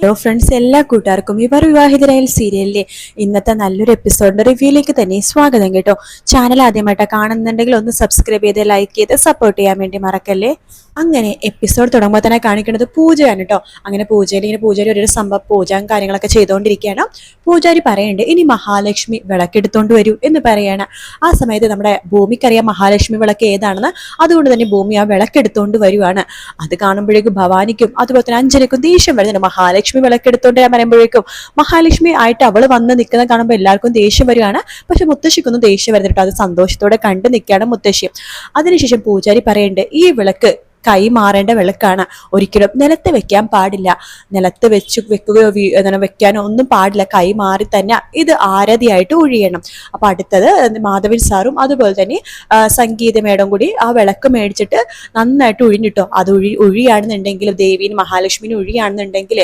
Hello friends, എല്ലാ കൂട്ടുകാർക്കും ഇവർ വിവാഹിതരായ സീരിയലിലെ ഇന്നത്തെ നല്ലൊരു എപ്പിസോഡിന്റെ റിവ്യൂയിലേക്ക് തന്നെ സ്വാഗതം കേട്ടോ. ചാനൽ ആദ്യമായിട്ട് കാണുന്നുണ്ടെങ്കിൽ ഒന്ന് സബ്സ്ക്രൈബ് ചെയ്ത് ലൈക്ക് ചെയ്ത് സപ്പോർട്ട് ചെയ്യാൻ വേണ്ടി മറക്കല്ലേ. അങ്ങനെ എപ്പിസോഡ് തുടങ്ങുമ്പോൾ തന്നെ കാണിക്കുന്നത് പൂജയാണ് കേട്ടോ. അങ്ങനെ പൂജാരി ഒരു സംഭവം പൂജയും കാര്യങ്ങളൊക്കെ ചെയ്തുകൊണ്ടിരിക്കുകയാണ്. പൂജാരി പറയുന്നുണ്ട്, ഇനി മഹാലക്ഷ്മി വിളക്കെടുത്തോണ്ട് വരൂ എന്ന് പറയാണ്. ആ സമയത്ത് നമ്മുടെ ഭൂമിക്കറിയാം മഹാലക്ഷ്മി വിളക്ക് ഏതാണെന്ന്. അതുകൊണ്ട് തന്നെ ഭൂമി ആ വിളക്കെടുത്തോണ്ട് വരുവാണ്. അത് കാണുമ്പോഴേക്കും ഭവാനിക്കും അതുപോലെ തന്നെ അഞ്ജനക്കും ദേഷ്യം വരുന്നുണ്ട്. മഹാലക്ഷ്മി വിളക്കെടുത്തോണ്ട് ഞാൻ പറയുമ്പോഴേക്കും മഹാലക്ഷ്മി ആയിട്ട് അവള് വന്ന് നിൽക്കുന്ന കാണുമ്പോൾ എല്ലാവർക്കും ദേഷ്യം വരികയാണ്. പക്ഷെ മുത്തശ്ശിക്കൊന്നും ദേഷ്യം വരുന്നിട്ടോ. അത് സന്തോഷത്തോടെ കണ്ടു നിൽക്കുകയാണ് മുത്തശ്ശി. അതിനുശേഷം പൂജാരി പറയുന്നുണ്ട്, ഈ വിളക്ക് കൈ മാറേണ്ട വിളക്കാണ്, ഒരിക്കലും നിലത്ത് വെക്കാൻ പാടില്ല. നിലത്ത് വെക്കുകയോ വെക്കാനോ ഒന്നും പാടില്ല. കൈ മാറി തന്നെ ഇത് ആരതിയായിട്ട് ഒഴിയണം. അപ്പൊ അടുത്തത് മാധവൻ സാറും അതുപോലെ തന്നെ സംഗീത മേഡം കൂടി ആ വിളക്ക് മേടിച്ചിട്ട് നന്നായിട്ട് ഒഴിഞ്ഞിട്ടോ. അത് ഒഴിയാണെന്നുണ്ടെങ്കിൽ ദേവീന് മഹാലക്ഷ്മിന് ഒഴിയാണെന്നുണ്ടെങ്കിൽ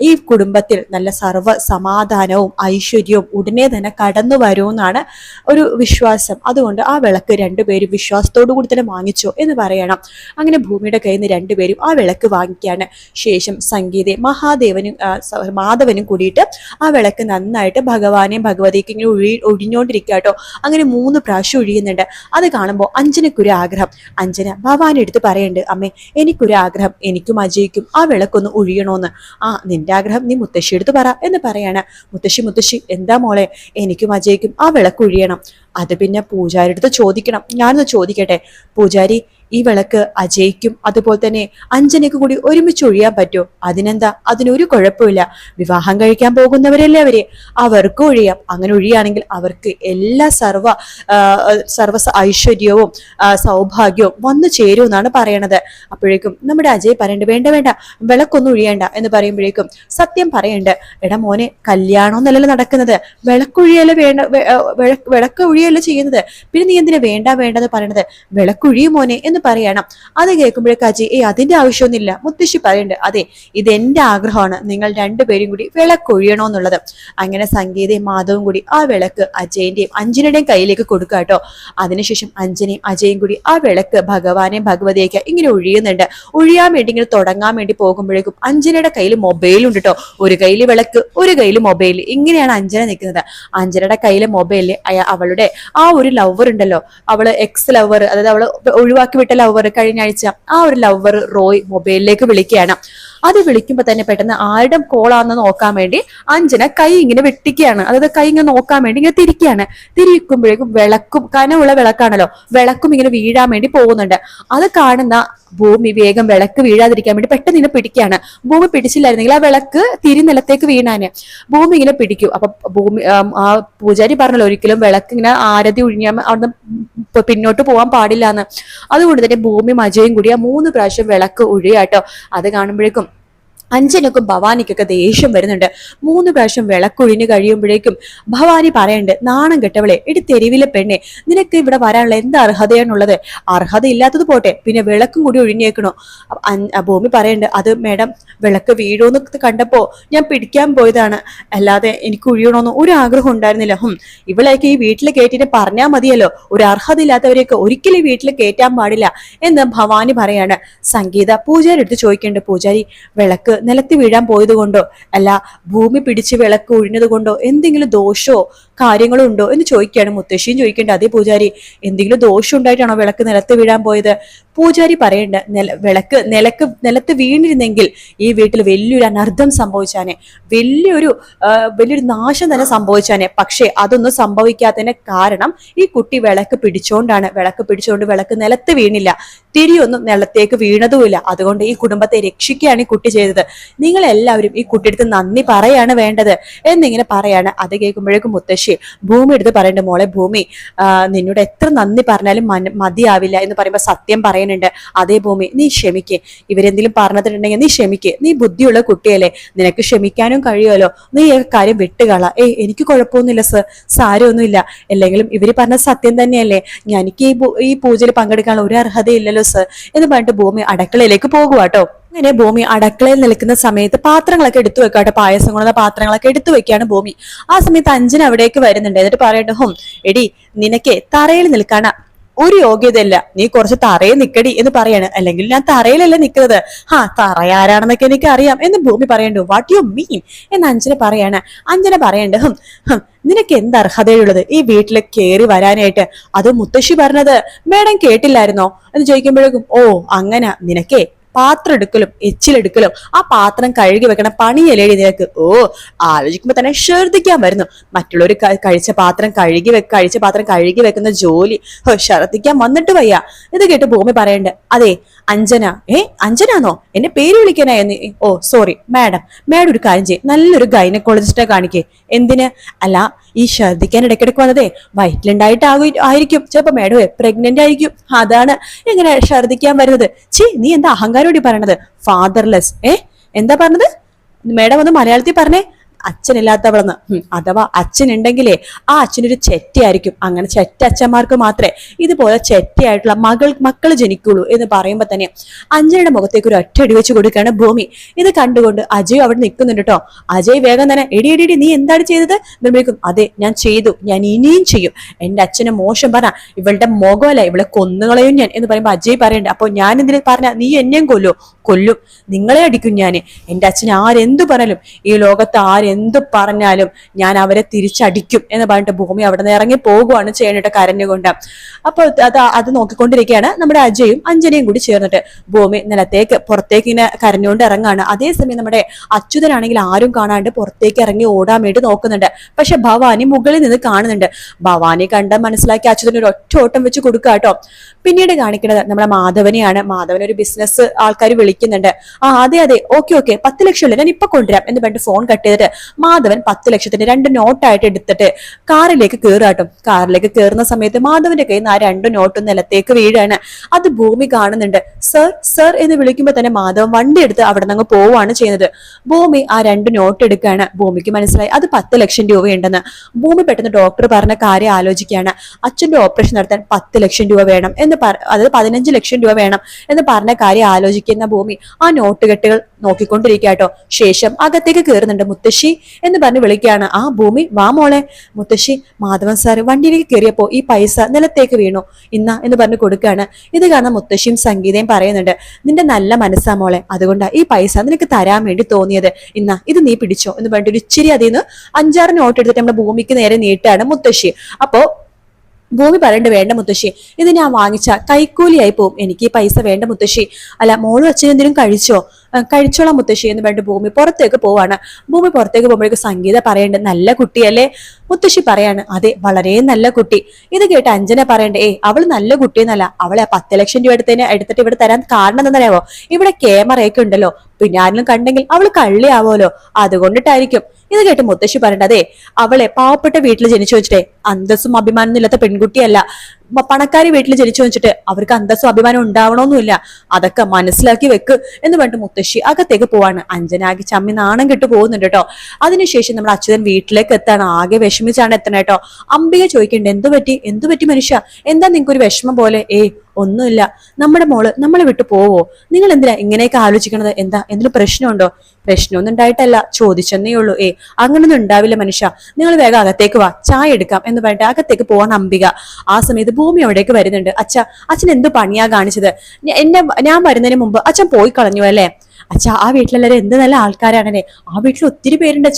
ഈ കുടുംബത്തിൽ നല്ല സർവ്വ സമാധാനവും ഐശ്വര്യവും ഉടനെ തന്നെ കടന്നു വരുമെന്നാണ് ഒരു വിശ്വാസം. അതുകൊണ്ട് ആ വിളക്ക് രണ്ടുപേരും വിശ്വാസത്തോടു കൂടി തന്നെ വാങ്ങിച്ചോ എന്ന് പറയണം. അങ്ങനെ ഭൂമിയുടെ കയ്യിൽ നിന്ന് രണ്ടുപേരും ആ വിളക്ക് വാങ്ങിക്കാണ്. ശേഷം സംഗീതയും മാധവനും കൂടിയിട്ട് ആ വിളക്ക് നന്നായിട്ട് ഭഗവാനെയും ഭഗവതിക്ക് ഇങ്ങനെ ഒഴിഞ്ഞോണ്ടിരിക്കുക കേട്ടോ. അങ്ങനെ 3 പ്രാവശ്യം ഒഴിയുന്നുണ്ട്. അത് കാണുമ്പോൾ അഞ്ജനക്കൊരു ആഗ്രഹം. അഞ്ജന ഭവാനി എടുത്ത് പറയുന്നുണ്ട്, അമ്മേ എനിക്കൊരു ആഗ്രഹം, എനിക്കും അജയ്ക്കും ആ വിളക്കൊന്ന് ഒഴിയണോന്ന്. നിന്റെ ആഗ്രഹം നീ മുത്തശ്ശി എടുത്ത് പറ എന്ന് പറയാണ്. മുത്തശ്ശി എന്താ മോളെ, എനിക്കും അജയ്ക്കും ആ വിളക്ക് ഒഴിയണം. അത് പിന്നെ പൂജാരി അടുത്ത് ചോദിക്കണം. ഞാനൊന്ന് ചോദിക്കട്ടെ പൂജാരി, ഈ വിളക്ക് അജയ്ക്കും അതുപോലെ തന്നെ അഞ്ജനയ്ക്കും കൂടി ഒരുമിച്ച് ഒഴിയാൻ പറ്റുമോ? അതിനെന്താ, അതിനൊരു കുഴപ്പമില്ല. വിവാഹം കഴിക്കാൻ പോകുന്നവരല്ലേ അവർക്ക് ഒഴിയാം. അങ്ങനെ ഒഴിയാണെങ്കിൽ അവർക്ക് എല്ലാ സർവ ഐശ്വര്യവും സൗഭാഗ്യവും വന്നു ചേരുമെന്നാണ് പറയണത്. അപ്പോഴേക്കും നമ്മുടെ അജയ് പറയണ്ട്, വേണ്ട വിളക്കൊന്നും ഒഴിയണ്ട എന്ന് പറയുമ്പോഴേക്കും സത്യം പറയണ്ട്, എടാ മോനെ കല്യാണം എന്നല്ലല്ലോ നടക്കുന്നത്, വിളക്ക് ഒഴിയല്ല ചെയ്യുന്നത്. പിന്നെ നീ എന്തിനാ വേണ്ടെന്ന് പറയണത്? വിളക്കൊഴിയും മോനെ എന്ന് പറയണം. അത് കേൾക്കുമ്പോഴേക്ക് അജയ് അതിന്റെ ആവശ്യമൊന്നുമില്ല. മുത്തശ്ശി പറയുന്നുണ്ട്, അതെ ഇതെന്റെ ആഗ്രഹമാണ്, നിങ്ങൾ രണ്ടുപേരും കൂടി വിളക്കൊഴിയണോന്നുള്ളത്. അങ്ങനെ സംഗീതയും മാധവും കൂടി ആ വിളക്ക് അജയന്റെയും അഞ്ജനയുടെയും കയ്യിലേക്ക് കൊടുക്കുക കേട്ടോ. അതിനുശേഷം അഞ്ജനയും അജയും കൂടി ആ വിളക്ക് ഭഗവാനെയും ഭഗവതിയൊക്കെ ഇങ്ങനെ ഒഴിയുന്നുണ്ട്. ഒഴിയാൻ വേണ്ടി ഇങ്ങനെ തുടങ്ങാൻ വേണ്ടി പോകുമ്പോഴേക്കും അഞ്ജനയുടെ കയ്യിൽ മൊബൈലുണ്ട് കേട്ടോ. ഒരു കയ്യിൽ വിളക്ക്, ഒരു കയ്യിൽ മൊബൈൽ. ഇങ്ങനെയാണ് അഞ്ജന നിൽക്കുന്നത്. അഞ്ജനയുടെ കയ്യിലെ മൊബൈലിൽ അവളുടെ ആ ഒരു ലവർ ഉണ്ടല്ലോ, അവള് എക്സ് ലവർ, അതായത് അവള് ഒഴിവാക്കി വിട്ട ലവർ, കഴിഞ്ഞ ആഴ്ച ആ ഒരു ലവർ റോയ് മൊബൈലിലേക്ക് വിളിക്കുകയാണ്. അത് വിളിക്കുമ്പോ തന്നെ പെട്ടെന്ന് ആരുടെ കോളാണെന്ന് നോക്കാൻ വേണ്ടി അഞ്ജന കൈ ഇങ്ങനെ വെട്ടിക്കുകയാണ്. അതായത് കൈ ഇങ്ങനെ നോക്കാൻ വേണ്ടി ഇങ്ങനെ തിരിക്കുകയാണ്. തിരിക്കുമ്പോഴേക്കും വിളക്കും, കനമുള്ള വിളക്കാണല്ലോ, വിളക്കും ഇങ്ങനെ വീഴാൻ വേണ്ടി പോകുന്നുണ്ട്. അത് കാണുന്ന ഭൂമി വേഗം വിളക്ക് വീഴാതിരിക്കാൻ വേണ്ടി പെട്ടെന്ന് ഇങ്ങനെ പിടിക്കുകയാണ്. ഭൂമി പിടിച്ചില്ലായിരുന്നെങ്കിൽ ആ വിളക്ക് നിലത്തേക്ക് വീണാന്. ഭൂമി ഇങ്ങനെ പിടിക്കും. അപ്പൊ ആ പൂജാരി പറഞ്ഞല്ലോ, ഒരിക്കലും വിളക്ക് ഇങ്ങനെ ആരതി ഒഴിഞ്ഞാൽ അവിടുന്ന് പിന്നോട്ട് പോകാൻ പാടില്ല എന്ന്. അതുകൊണ്ട് തന്നെ ഭൂമി അജയും കൂടി ആ 3 പ്രാവശ്യം വിളക്ക് ഒഴിയാട്ടോ. അത് കാണുമ്പോഴേക്കും അഞ്ജനക്കും ഭവാനിക്കൊക്കെ ദേഷ്യം വരുന്നുണ്ട്. 3 പ്രാവശ്യം വിളക്കൊഴിഞ്ഞു കഴിയുമ്പോഴേക്കും ഭവാനി പറയുന്നുണ്ട്, നാണം കെട്ടവളെ, എടി തെരുവിലെ പെണ്ണെ, നിനക്ക് ഇവിടെ വരാനുള്ള എന്ത് അർഹതയാണുള്ളത്? അർഹത ഇല്ലാത്തത് പോട്ടെ, പിന്നെ വിളക്കും കൂടി ഒഴിഞ്ഞേക്കണോ? ഭൂമി പറയുന്നുണ്ട്, അത് മേഡം വിളക്ക് വീഴോന്ന് കണ്ടപ്പോ ഞാൻ പിടിക്കാൻ പോയതാണ്, അല്ലാതെ എനിക്ക് ഒഴിയണോന്ന് ഒരു ആഗ്രഹം ഉണ്ടായിരുന്നില്ല. ഇവളേക്ക് ഈ വീട്ടിൽ കയറ്റിട്ട് പറഞ്ഞാൽ മതിയല്ലോ, ഒരു അർഹത ഇല്ലാത്തവരെയൊക്കെ ഒരിക്കലും ഈ വീട്ടിൽ കയറ്റാൻ പാടില്ല എന്ന് ഭവാനി പറയാണ്. സംഗീത പൂജാരി എടുത്ത് ചോദിക്കുന്നുണ്ട്, പൂജാരി വിളക്ക് നിലത്ത് വീഴാൻ പോയത് കൊണ്ടോ അല്ല ഭൂമി പിടിച്ച് വിളക്ക് ഒഴിഞ്ഞത് കൊണ്ടോ എന്തെങ്കിലും ദോഷമോ കാര്യങ്ങളോ ഉണ്ടോ എന്ന് ചോദിക്കുകയാണ്. മുത്തശ്ശിയും ചോദിക്കേണ്ട, അതേ പൂജാരി എന്തെങ്കിലും ദോഷം ഉണ്ടായിട്ടാണോ വിളക്ക് നിലത്ത് വീഴാൻ പോയത്? പൂജാരി പറയണ്ട, വിളക്ക് നിലത്ത് വീണിരുന്നെങ്കിൽ ഈ വീട്ടിൽ വലിയൊരു അനർത്ഥം സംഭവിച്ചാനെ, വലിയൊരു നാശം തന്നെ സംഭവിച്ചാനെ. പക്ഷെ അതൊന്നും സംഭവിക്കാത്തതിന് കാരണം ഈ കുട്ടി വിളക്ക് പിടിച്ചോണ്ടാണ്. വിളക്ക് നിലത്ത് വീണില്ല, തിരിയൊന്നും നിലത്തേക്ക് വീണതുമില്ല. അതുകൊണ്ട് ഈ കുടുംബത്തെ രക്ഷിക്കുകയാണ് ഈ കുട്ടി ചെയ്തത്. നിങ്ങൾ എല്ലാവരും ഈ കുട്ടിയെടുത്ത് നന്ദി പറയാണ് വേണ്ടത് എന്നിങ്ങനെ പറയാണ്. അത് കേൾക്കുമ്പോഴേക്കും മുത്തശ്ശി ഭൂമി എടുത്ത് പറയണ്ട, മോളെ ഭൂമി, നിന്നോട് എത്ര നന്ദി പറഞ്ഞാലും മതിയാവില്ല എന്ന് പറയുമ്പോൾ സത്യം പറയുന്നുണ്ട്, അതേ ഭൂമി നീ ക്ഷമിക്കേ, ഇവരെന്തെങ്കിലും പറഞ്ഞിട്ടുണ്ടെങ്കിൽ നീ ക്ഷമിക്കേ, നീ ബുദ്ധിയുള്ള കുട്ടിയല്ലേ, നിനക്ക് ക്ഷമിക്കാനും കഴിയുമല്ലോ, നീ ഈ കാര്യം വിട്ടുകള. എനിക്ക് കുഴപ്പമൊന്നുമില്ല സർ, സാരമൊന്നുമില്ല, അല്ലെങ്കിലും ഇവര് പറഞ്ഞ സത്യം തന്നെയല്ലേ, എനിക്ക് ഈ പൂജയിൽ പങ്കെടുക്കാനുള്ള ഒരു അർഹതയില്ലല്ലോ സർ എന്ന് പറഞ്ഞിട്ട് ഭൂമി അടുക്കളയിലേക്ക് പോകുവാട്ടോ. അങ്ങനെ ഭൂമി അടുക്കളയിൽ നിൽക്കുന്ന സമയത്ത് പാത്രങ്ങളൊക്കെ എടുത്തു വെക്കാട്ടെ, പായസം കൊണ്ടുവന്ന പാത്രങ്ങളൊക്കെ എടുത്തു വെക്കാണ് ഭൂമി. ആ സമയത്ത് അഞ്ജന അവിടേക്ക് വരുന്നുണ്ട്. എന്നിട്ട് പറയട്ടെ, എടി നിനക്ക് തറയിൽ നിൽക്കാണ് ഒരു യോഗ്യതയല്ല, നീ കുറച്ച് തറയിൽ നിക്കടി എന്ന് പറയാണ്. അല്ലെങ്കിൽ ഞാൻ തറയിലല്ല നിൽക്കുന്നത്, തറ ആരാണെന്നൊക്കെ എനിക്ക് അറിയാം എന്ന് ഭൂമി പറയണ്ടു. വാട്ട് യു മീൻ എന്ന് അഞ്ജന പറയാണ്. അഞ്ജന പറയണ്ട്, നിനക്ക് എന്ത് അർഹതയുള്ളത് ഈ വീട്ടിൽ കയറി വരാനായിട്ട്? അത് മുത്തശ്ശി പറഞ്ഞത് മേഡം കേട്ടില്ലായിരുന്നോ എന്ന് ചോദിക്കുമ്പോഴേക്കും, ഓ അങ്ങനെ, നിനക്കേ പാത്രം എടുക്കലും എച്ചിലെടുക്കലും ആ പാത്രം കഴുകി വെക്കണ പണിയല്ലേടി നിനക്ക്? ഓ, ആലോചിക്കുമ്പോ തന്നെ ഛർദിക്കാൻ വരുന്നു. മറ്റുള്ളവർ കഴിച്ച പാത്രം കഴുകി വെക്കുന്ന ജോലി ഛർദിക്കാൻ വന്നിട്ട് വയ്യ. ഇത് കേട്ട് ഭൂമി പറയണ്ട്, അതെ അഞ്ജന. അഞ്ജനാന്നോ? എന്നെ പേര് വിളിക്കാനായെന്ന്? ഓ സോറി മാഡം ഒരു കാര്യം ചെയ്യും, നല്ലൊരു ഗൈനക്കോളജിസ്റ്റിനെ കാണിക്കേ. എന്തിന്? അല്ല, ഈ ഛർദിക്കാൻ ഇടയ്ക്കിടയ്ക്ക് വന്നതേ വയറ്റിലുണ്ടായിട്ടായിരിക്കും. ചിലപ്പോ മാഡം പ്രഗ്നന്റ് ആയിരിക്കും, അതാണ് എങ്ങനെ ഛർദിക്കാൻ വരുന്നത്. നീ എന്താ അഹങ്കാരോടി പറയണത്? ഫാദർലെസ്. എന്താ പറഞ്ഞത്? മാഡം ഒന്ന് മലയാളത്തിൽ പറഞ്ഞേ. അച്ഛനില്ലാത്തവളെന്ന്. അഥവാ അച്ഛൻ ഉണ്ടെങ്കിലേ ആ അച്ഛനൊരു ചെറ്റയായിരിക്കും. അങ്ങനെ ചെറ്റ അച്ഛന്മാർക്ക് മാത്രമേ ഇതുപോലെ ചെറ്റയായിട്ടുള്ള മക്കള് ജനിക്കുള്ളൂ എന്ന് പറയുമ്പോ തന്നെ അഞ്ജനയുടെ മുഖത്തേക്ക് ഒരു ഒറ്റ അടി വെച്ച് കൊടുക്കുകയാണ് ഭൂമി. ഇത് കണ്ടുകൊണ്ട് അജയ് അവിടെ നിൽക്കുന്നുണ്ട് കേട്ടോ. അജയ് വേഗം തന്നെ എടി നീ എന്താണ് ചെയ്തത്? നിർമ്മിക്കും. അതെ ഞാൻ ചെയ്തു, ഞാൻ ഇനിയും ചെയ്യും. എന്റെ അച്ഛനെ മോശം പറഞ്ഞ ഇവളുടെ മുഖമല്ല, ഇവളെ കൊന്നുകളയും ഞാൻ എന്ന് പറയുമ്പോ അജയ് പറയണ്ട. അപ്പൊ ഞാൻ എന്തിനു പറഞ്ഞ നീ എന്നെയും കൊല്ലും, നിങ്ങളെ അടിക്കും ഞാൻ. എന്റെ അച്ഛൻ ആരെന്തു പറഞ്ഞാലും, ഈ ലോകത്ത് ആരെന്തു പറഞ്ഞാലും ഞാൻ അവരെ തിരിച്ചടിക്കും എന്ന് പറഞ്ഞിട്ട് ഭൂമി അവിടെ നിന്ന് ഇറങ്ങി പോകുവാണ് ചെയ്യണിട്ട് കരഞ്ഞുകൊണ്ട്. അപ്പൊ അത് നോക്കിക്കൊണ്ടിരിക്കുകയാണ് നമ്മുടെ അജയും അഞ്ജനയും കൂടി ചേർന്നിട്ട്. ഭൂമി പുറത്തേക്ക് ഇങ്ങനെ കരഞ്ഞുകൊണ്ട് ഇറങ്ങാണ്. അതേസമയം നമ്മുടെ അച്യുതനാണെങ്കിൽ ആരും കാണാണ്ട് പുറത്തേക്ക് ഇറങ്ങി ഓടാൻ വേണ്ടി നോക്കുന്നുണ്ട്. പക്ഷെ ഭവാനി മുകളിൽ നിന്ന് കാണുന്നുണ്ട്. ഭവാനി കണ്ട മനസ്സിലാക്കി അച്യുതൻ ഒരു ഒറ്റ ഓട്ടം വെച്ച് കൊടുക്കുക കേട്ടോ. പിന്നീട് കാണിക്കുന്നത് നമ്മുടെ മാധവനെയാണ്. മാധവൻ ഒരു ബിസിനസ് ആൾക്കാർ വിളിക്കുന്നുണ്ട്. അതെ ഓക്കെ 10 ലക്ഷം ഞാൻ ഇപ്പൊ കൊണ്ടുവരാം എന്ന് പറഞ്ഞിട്ട് ഫോൺ കട്ട് ചെയ്തിട്ട് മാധവൻ 10 ലക്ഷത്തിന്റെ 2 നോട്ടായിട്ട് എടുത്തിട്ട് കാറിലേക്ക് കയറാട്ടോ. കാറിലേക്ക് കയറുന്ന സമയത്ത് മാധവന്റെ കയ്യിൽ നിന്ന് ആ 2 നോട്ടും നിലത്തേക്ക് വീഴാണ്. അത് ഭൂമി കാണുന്നുണ്ട്. സർ എന്ന് വിളിക്കുമ്പോ തന്നെ മാധവൻ വണ്ടി എടുത്ത് അവിടെ നിന്ന് പോവാണ് ചെയ്യുന്നത്. ഭൂമി ആ 2 നോട്ട് എടുക്കുകയാണ്. ഭൂമിക്ക് മനസ്സിലായി അത് 10 ലക്ഷം രൂപയുണ്ടെന്ന്. ഭൂമി പെട്ടെന്ന് ഡോക്ടർ പറഞ്ഞ കാര്യം ആലോചിക്കുകയാണ്. അച്ഛന്റെ ഓപ്പറേഷൻ നടത്താൻ 10 ലക്ഷം രൂപ വേണം എന്ന് അത് 15 ലക്ഷം രൂപ വേണം എന്ന് പറഞ്ഞ കാര്യം ആലോചിക്കുന്ന ഭൂമി ആ നോട്ട് കെട്ടുകൾ നോക്കിക്കൊണ്ടിരിക്കാട്ടോ. ശേഷം അകത്തേക്ക് കയറുന്നുണ്ട്. മുത്തശ്ശി എന്ന് പറഞ്ഞ് വിളിക്കുകയാണ്. ഭൂമി വാ മോളെ. മുത്തശ്ശി, മാധവൻ സാറ് വണ്ടിയിലേക്ക് കയറിയപ്പോ ഈ പൈസ നിലത്തേക്ക് വീണു, ഇന്ന എന്ന് പറഞ്ഞ് കൊടുക്കുകയാണ്. ഇത് കാണാൻ മുത്തശ്ശിയും സംഗീതയും പറയുന്നുണ്ട്, നിന്റെ നല്ല മനസ്സാ മോളെ, അതുകൊണ്ടാ ഈ പൈസ നിനക്ക് തരാൻ വേണ്ടി തോന്നിയത്. ഇത് നീ പിടിച്ചോ എന്ന് പറഞ്ഞിട്ട് ഒരു ഇച്ചിരി അതിൽ നിന്ന് 5-6 നോട്ട് എടുത്തിട്ട് നമ്മുടെ ഭൂമിക്ക് നേരെ നീട്ടാണ് മുത്തശ്ശി. അപ്പോ ഭൂമി പറയണ്ട്, വേണ്ട മുത്തശ്ശി, ഇത് ഞാൻ വാങ്ങിച്ച കൈക്കൂലിയായി പോവും, എനിക്ക് ഈ പൈസ വേണ്ട മുത്തശ്ശി. അല്ല മോളും അച്ഛനും എന്തെങ്കിലും കഴിച്ചോളാം മുത്തശ്ശി എന്ന് പറഞ്ഞിട്ട് ഭൂമി പുറത്തേക്ക് പോവാണ്. ഭൂമി പുറത്തേക്ക് പോകുമ്പോഴേക്കും സംഗീത പറയണ്ട്, നല്ല കുട്ടിയല്ലേ? മുത്തശ്ശി പറയാണ്, അതെ വളരെ നല്ല കുട്ടി. ഇത് കേട്ട് അഞ്ജന പറയണ്ടേ, അവള് നല്ല കുട്ടിയെന്നല്ല, അവളെ 10 ലക്ഷം രൂപ എടുത്തിട്ട് ഇവിടെ തരാൻ കാരണം എന്താണെന്നറിയാവോ? ഇവിടെ ക്യാമറയൊക്കെ ഉണ്ടല്ലോ, പിന്നെ ആരെങ്കിലും കണ്ടെങ്കിൽ അവള് കള്ളിയാവോലോ, അതുകൊണ്ടിട്ടായിരിക്കും. ഇത് കേട്ട് മുത്തശ്ശി പറയണ്ട, അതെ അവളെ പാവപ്പെട്ട വീട്ടിൽ ജനിച്ചു വെച്ചിട്ടേ അന്തസ്സും അഭിമാനവും ഇല്ലാത്ത പെൺകുട്ടിയല്ല, പണക്കാരി വീട്ടിൽ ജനിച്ചു വെച്ചിട്ട് അവർക്ക് അന്തസ്സും അഭിമാനം ഉണ്ടാവണമെന്നില്ല, അതൊക്കെ മനസ്സിലാക്കി വെക്ക് എന്ന് പറഞ്ഞിട്ട് മുത്തശ്ശി അകത്തേക്ക് പോവാണ്. അഞ്ജനാകി ചമ്മി നാണം കെട്ട് പോകുന്നുണ്ട് കേട്ടോ. അതിനുശേഷം നമ്മുടെ അച്യുതൻ വീട്ടിലേക്ക് എത്താണ്. ആകെ വിഷമിച്ചാണ് എത്തണ കേട്ടോ. അംബിക ചോദിക്കണ്ടേ, എന്തു പറ്റി മനുഷ്യ, എന്താ നിങ്ങൾക്കൊരു വിഷമം പോലെ? ഒന്നുമില്ല, നമ്മുടെ മോള് നമ്മളെ വിട്ടു പോവോ? നിങ്ങൾ എന്തിനാ ഇങ്ങനെയൊക്കെ ആലോചിക്കണത്? എന്തെങ്കിലും പ്രശ്നമുണ്ടോ? പ്രശ്നമൊന്നും ഉണ്ടായിട്ടല്ല, ചോദിച്ചെന്നേ ഉള്ളൂ. അങ്ങനൊന്നും ഉണ്ടാവില്ല മനുഷ്യ, നിങ്ങൾ വേഗം അകത്തേക്ക് വാ, ചായ എടുക്കാം എന്ന് പറഞ്ഞിട്ട് അകത്തേക്ക് പോവാൻ അംബിക. ആ സമയത്ത് ഭൂമി അവിടേക്ക് വരുന്നുണ്ട്. അച്ഛൻ എന്ത് പണിയാ കാണിച്ചത്? ഞാൻ വരുന്നതിന് മുമ്പ് അച്ഛൻ പോയി കളഞ്ഞു അല്ലേ? ആ വീട്ടിലെല്ലാരും എന്ത് നല്ല ആൾക്കാരാണല്ലേ, ആ വീട്ടിൽ ഒത്തിരി പേരുണ്ട്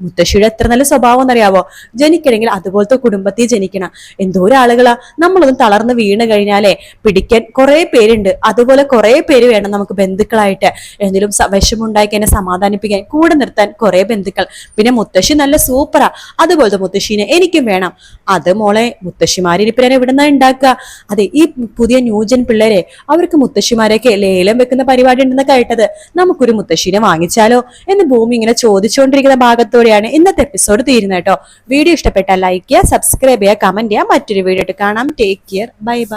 മുത്തശ്ശിയുടെ എത്ര നല്ല സ്വഭാവം എന്നറിയാവോ? ജനിക്കണമെങ്കിൽ അതുപോലത്തെ കുടുംബത്തിൽ ജനിക്കണം. എന്തോരം ആളുകളാ, നമ്മളൊന്നും തളർന്ന് വീണ് കഴിഞ്ഞാലേ പിടിക്കാൻ കുറെ പേരുണ്ട്, അതുപോലെ കുറെ പേര് വേണം നമുക്ക് ബന്ധുക്കളായിട്ട്. എന്തെങ്കിലും വിഷമുണ്ടായി കഴിഞ്ഞാൽ സമാധാനിപ്പിക്കാൻ കൂടെ നിർത്താൻ കുറെ ബന്ധുക്കൾ. പിന്നെ മുത്തശ്ശി നല്ല സൂപ്പറാ, അതുപോലത്തെ മുത്തശ്ശീനെ എനിക്കും വേണം. അത് മോളെ, മുത്തശ്ശിമാരിപ്പിനെ എവിടുന്നാ ഉണ്ടാക്കുക? അതെ, ഈ പുതിയ ന്യൂജൻ പിള്ളേരെ അവർക്ക് മുത്തശ്ശിമാരെയൊക്കെ ലേലം വെക്കുന്ന പരിപാടി ഉണ്ടെന്ന് കേട്ടത്, നമുക്കൊരു മുത്തശ്ശീനെ വാങ്ങിച്ചാലോ എന്ന് ഭൂമി ഇങ്ങനെ ചോദിച്ചുകൊണ്ടിരിക്കുന്ന ഭാഗത്തോടെയാണ് ഇന്നത്തെ എപ്പിസോഡ് തീരുന്നത് കേട്ടോ. വീഡിയോ ഇഷ്ടപ്പെട്ടാൽ ലൈക്ക് ചെയ്യുക, സബ്സ്ക്രൈബ് ചെയ്യുക, കമന്റ് ചെയ്യുക. മറ്റൊരു വീഡിയോ ആയിട്ട് കാണാം. Take care, bye bye.